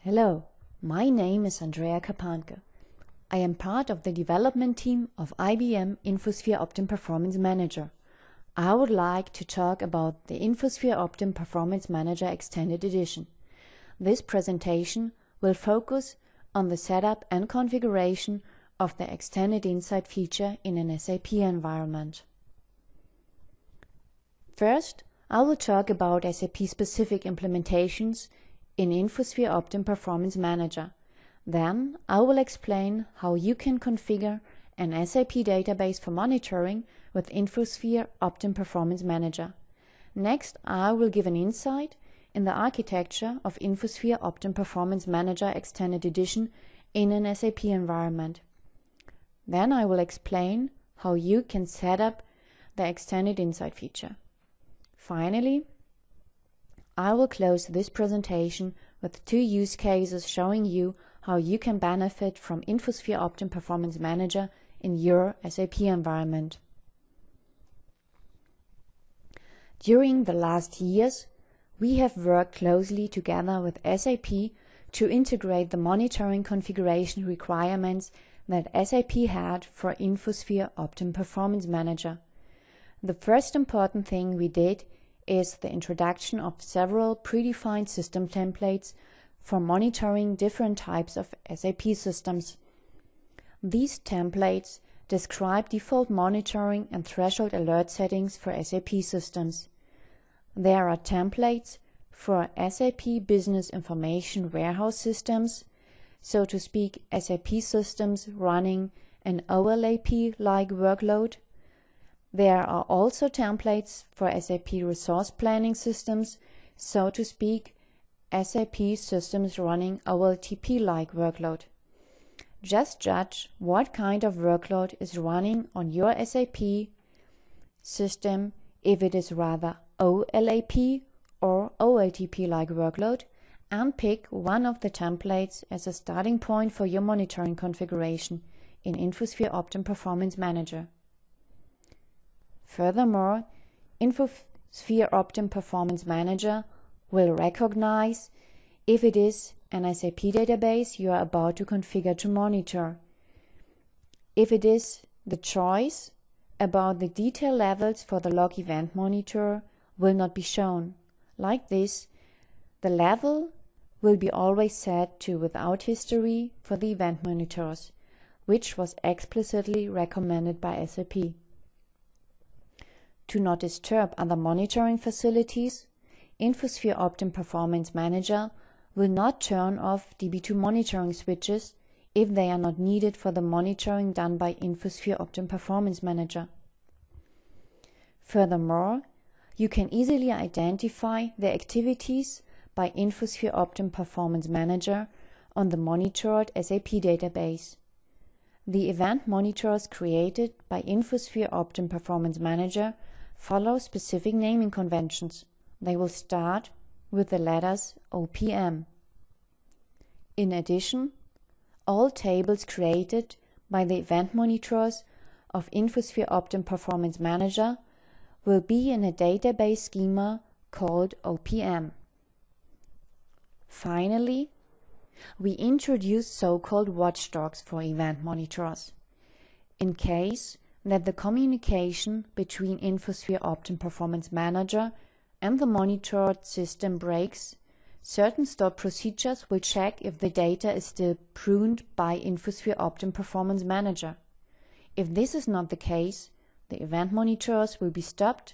Hello, my name is Andrea Kapahnke. I am part of the development team of IBM InfoSphere Optim Performance Manager. I would like to talk about the InfoSphere Optim Performance Manager Extended Edition. This presentation will focus on the setup and configuration of the Extended Insight feature in an SAP environment. First, I will talk about SAP-specific implementations in InfoSphere Optim Performance Manager. Then I will explain how you can configure an SAP database for monitoring with InfoSphere Optim Performance Manager. Next, I will give an insight in the architecture of InfoSphere Optim Performance Manager Extended Edition in an SAP environment. Then I will explain how you can set up the Extended Insight feature. Finally, I will close this presentation with 2 use cases showing you how you can benefit from InfoSphere Optim Performance Manager in your SAP environment. During the last years, we have worked closely together with SAP to integrate the monitoring configuration requirements that SAP had for InfoSphere Optim Performance Manager. The first important thing we did is the introduction of several predefined system templates for monitoring different types of SAP systems. These templates describe default monitoring and threshold alert settings for SAP systems. There are templates for SAP Business Information Warehouse systems, so to speak SAP systems running an OLAP-like workload. There are also templates for SAP resource planning systems, so to speak SAP systems running OLTP-like workload. Just judge what kind of workload is running on your SAP system, if it is rather OLAP or OLTP-like workload, and pick one of the templates as a starting point for your monitoring configuration in InfoSphere Optim Performance Manager. Furthermore, InfoSphere Optim Performance Manager will recognize if it is an SAP database you are about to configure to monitor. If it is the choice about the detail levels for the log event monitor will not be shown. Like this, the level will be always set to without history for the event monitors, which was explicitly recommended by SAP. To not disturb other monitoring facilities, InfoSphere Optim Performance Manager will not turn off DB2 monitoring switches if they are not needed for the monitoring done by InfoSphere Optim Performance Manager. Furthermore, you can easily identify the activities by InfoSphere Optim Performance Manager on the monitored SAP database. The event monitors created by InfoSphere Optim Performance Manager follow specific naming conventions. They will start with the letters OPM. In addition, all tables created by the event monitors of InfoSphere Optim Performance Manager will be in a database schema called OPM. Finally, we introduce so-called watchdogs for event monitors. In case that the communication between InfoSphere Optim Performance Manager and the monitored system breaks, certain stored procedures will check if the data is still pruned by InfoSphere Optim Performance Manager. If this is not the case, the event monitors will be stopped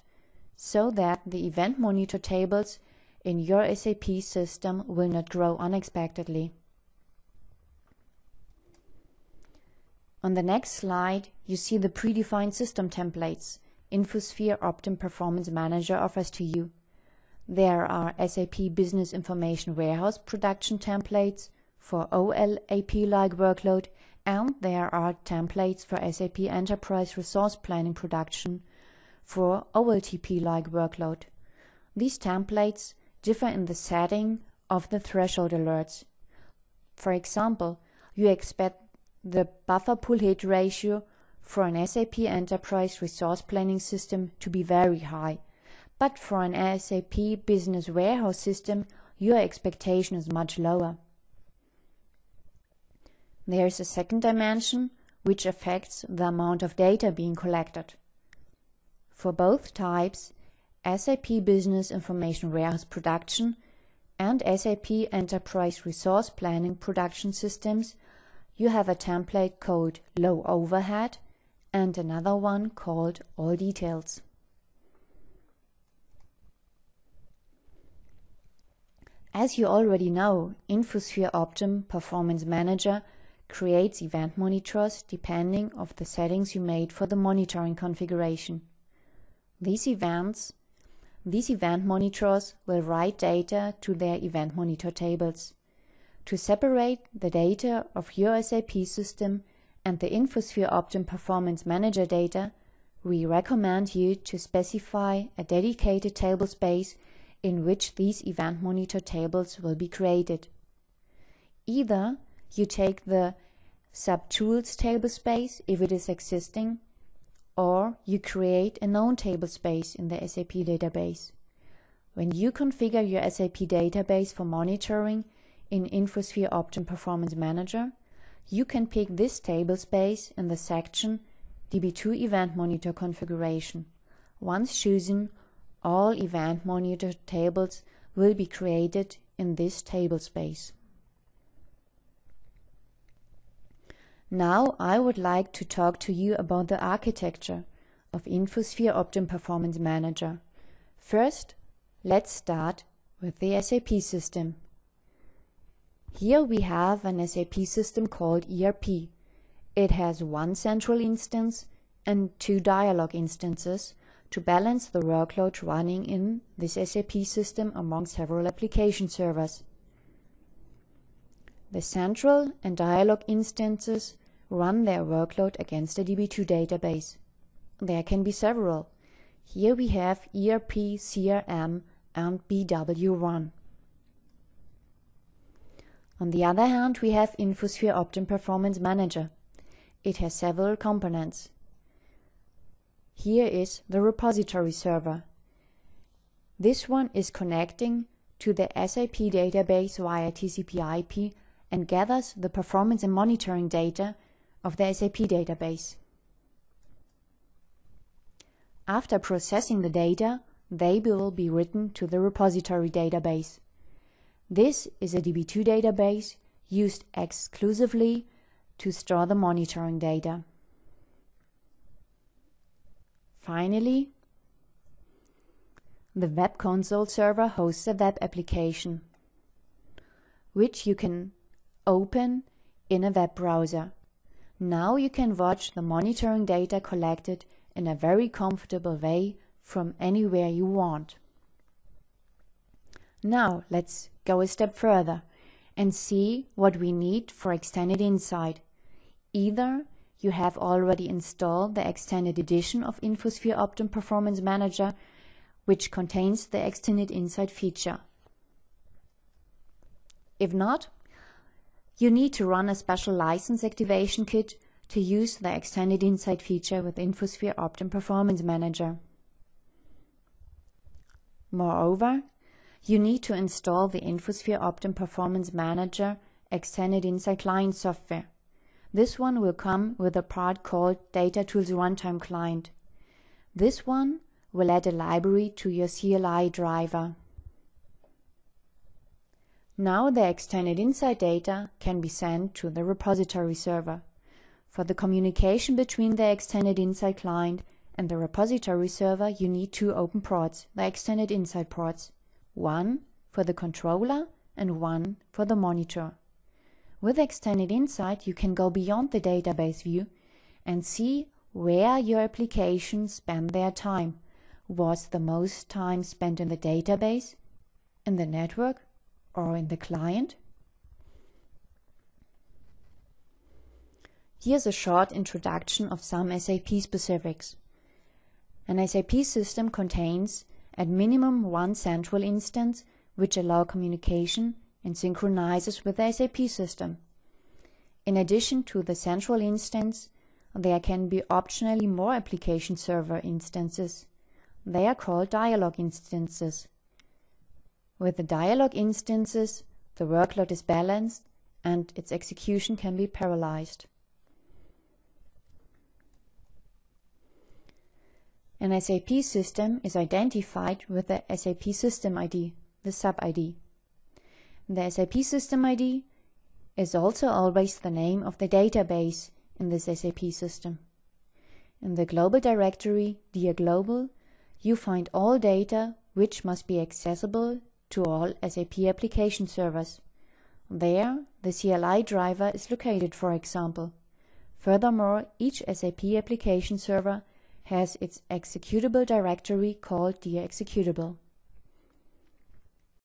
so that the event monitor tables in your SAP system will not grow unexpectedly. On the next slide, you see the predefined system templates InfoSphere Optim Performance Manager offers to you. There are SAP Business Information Warehouse production templates for OLAP-like workload, and there are templates for SAP Enterprise Resource Planning production for OLTP-like workload. These templates differ in the setting of the threshold alerts. For example, you expect the buffer pull hit ratio for an SAP Enterprise Resource Planning system to be very high, but for an SAP Business Warehouse system, your expectation is much lower. There is a second dimension which affects the amount of data being collected. For both types, SAP Business Information Warehouse Production and SAP Enterprise Resource Planning Production Systems, you have a template called Low Overhead and another one called All Details. As you already know, InfoSphere Optim Performance Manager creates event monitors depending on the settings you made for the monitoring configuration. These event monitors will write data to their event monitor tables. To separate the data of your SAP system and the InfoSphere Optim Performance Manager data, we recommend you to specify a dedicated table space in which these event monitor tables will be created. Either you take the sub-tools table space if it is existing, or you create a known table space in the SAP database. When you configure your SAP database for monitoring in InfoSphere Optim Performance Manager, you can pick this table space in the section DB2 Event Monitor Configuration. Once chosen, all event monitor tables will be created in this table space. Now I would like to talk to you about the architecture of InfoSphere Optim Performance Manager. First, let's start with the SAP system. Here we have an SAP system called ERP. It has one central instance and two dialog instances to balance the workload running in this SAP system among several application servers. The central and dialog instances run their workload against the DB2 database. There can be several. Here we have ERP, CRM and BW1. On the other hand, we have InfoSphere Optim Performance Manager. It has several components. Here is the repository server. This one is connecting to the SAP database via TCP/IP and gathers the performance and monitoring data of the SAP database. After processing the data, they will be written to the repository database. This is a DB2 database used exclusively to store the monitoring data. Finally, the web console server hosts a web application, which you can open in a web browser. Now you can watch the monitoring data collected in a very comfortable way from anywhere you want. Now let's go a step further and see what we need for Extended Insight. Either you have already installed the extended edition of InfoSphere Optim Performance Manager, which contains the Extended Insight feature. If not, you need to run a special license activation kit to use the Extended Insight feature with InfoSphere Optim Performance Manager. Moreover, you need to install the InfoSphere Optim Performance Manager Extended Insight Client software. This one will come with a part called Data Tools Runtime Client. This one will add a library to your CLI driver. Now the Extended Insight data can be sent to the repository server. For the communication between the Extended Insight client and the repository server, you need two open ports, the Extended Insight ports. One for the controller and one for the monitor. With Extended Insight, you can go beyond the database view and see where your applications spend their time. Was the most time spent in the database, in the network, or in the client? Here's a short introduction of some SAP specifics. An SAP system contains at minimum one central instance which allows communication and synchronizes with the SAP system. In addition to the central instance, there can be optionally more application server instances. They are called dialog instances. With the dialog instances, the workload is balanced and its execution can be parallelized. An SAP system is identified with the SAP System ID, the sub-ID. The SAP System ID is also always the name of the database in this SAP system. In the global directory, dir global, you find all data which must be accessible to all SAP application servers. There, the CLI driver is located, for example. Furthermore, each SAP application server has its executable directory called dir executable.